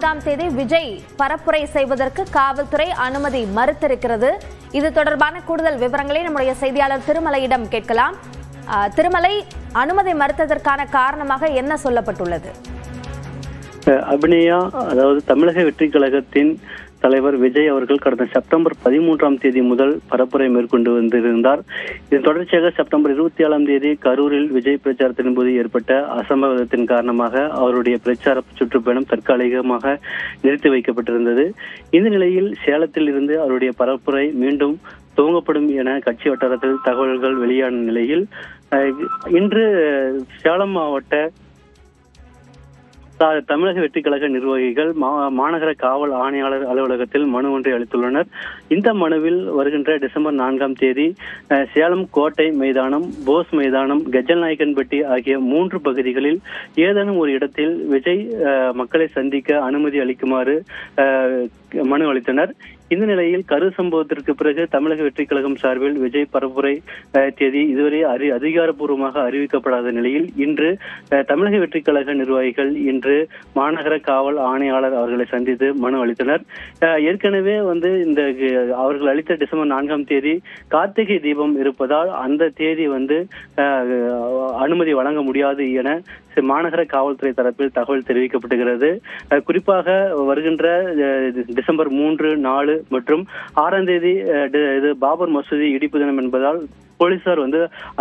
14ஆம் தேதி விஜய் பரப்புரை செய்வதற்கு காவல்துறை அனுமதி மறுத்திருக்கிறது. இது தொடர்பான கூடுதல் விவரங்களை நம்முடைய செய்தியாளர் திருமலையிடம் கேட்கலாம். திருமலை, அனுமதி மறுத்ததற்கான காரணமாக என்ன சொல்லப்பட்டுள்ளது? அபிநயா, அதாவது தமிழக வெற்றி கழகத்தின் தலைவர் விஜய் அவர்கள் கடந்த செப்டம்பர் 13ஆம் தேதி முதல் பரப்புரை மேற்கொண்டு வந்திருந்தார். இதன் தொடர்ச்சியாக செப்டம்பர் 27ஆம் தேதி கரூரில் விஜய் பிரச்சாரத்தின் போது ஏற்பட்ட அசம்பாவிதத்தின் காரணமாக அவருடைய பிரச்சார சுற்றுப்பயணம் தற்காலிகமாக நிறுத்தி வைக்கப்பட்டிருந்தது. இந்த நிலையில் சேலத்தில் இருந்து அவருடைய பரப்புரை மீண்டும் துவங்கப்படும் என கட்சி வட்டாரத்தில் தகவல்கள் வெளியான நிலையில் இன்று சேலம் மாவட்ட தமிழக வெற்றி கழக நிர்வாகிகள் மாநகர காவல் ஆணையாளர் அலுவலகத்தில் மனு ஒன்றை அளித்துள்ளனர். இந்த மனுவில் வருகின்ற டிசம்பர் 4ஆம் தேதி சேலம் கோட்டை மைதானம், போஸ் மைதானம், கஜல்நாயக்கன்பட்டி ஆகிய 3 பகுதிகளில் ஏதேனும் ஒரு இடத்தில் விஜய் மக்களை சந்திக்க அனுமதி அளிக்குமாறு மனு அளித்தனர். இந்த நிலையில் கரூர் சம்பவத்திற்கு பிறகு தமிழக வெற்றி கழகம் சார்பில் விஜய் பரப்புரை தேதி இதுவரை அதிகாரப்பூர்வமாக அறிவிக்கப்படாத நிலையில் இன்று தமிழக வெற்றி கழக நிர்வாகிகள் இன்று மாநகர காவல் ஆணையாளர் அவர்களை சந்தித்து மனு அளித்தனர். ஏற்கனவே இந்த அவர்கள் அளித்த டிசம்பர் 4ஆம் தேதி கார்த்திகை தீபம் இருப்பதால் அந்த தேதி அனுமதி வழங்க முடியாது என மாநகர காவல்துறை தரப்பில் தகவல் தெரிவிக்கப்பட்டுகிறது. குறிப்பாக வருகின்ற டிசம்பர் 3, 4 மற்றும் 6ஆம் தேதி இது பாபர் மசூதி இடிப்பு தினம் என்பதால் போலீசார்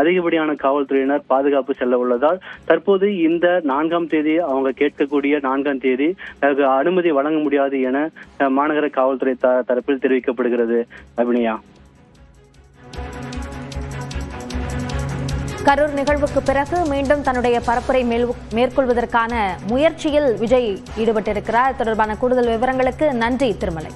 அதிகப்படியான காவல்துறையினர் பாதுகாப்பு செல்ல உள்ளதால் தற்போது இந்த 4ஆம் தேதி அவங்க கேட்கக்கூடிய 4ஆம் தேதி அனுமதி வழங்க முடியாது என மாநகர காவல்துறை தரப்பில் தெரிவிக்கப்படுகிறது. அபிநயா, கரூர் நிகழ்வுக்கு பிறகு மீண்டும் தன்னுடைய பரப்புரை மேற்கொள்வதற்கான முயற்சியில் விஜய் ஈடுபட்டிருக்கிறார். தொடர்பான கூடுதல் விவரங்களுக்கு நன்றி திருமலை.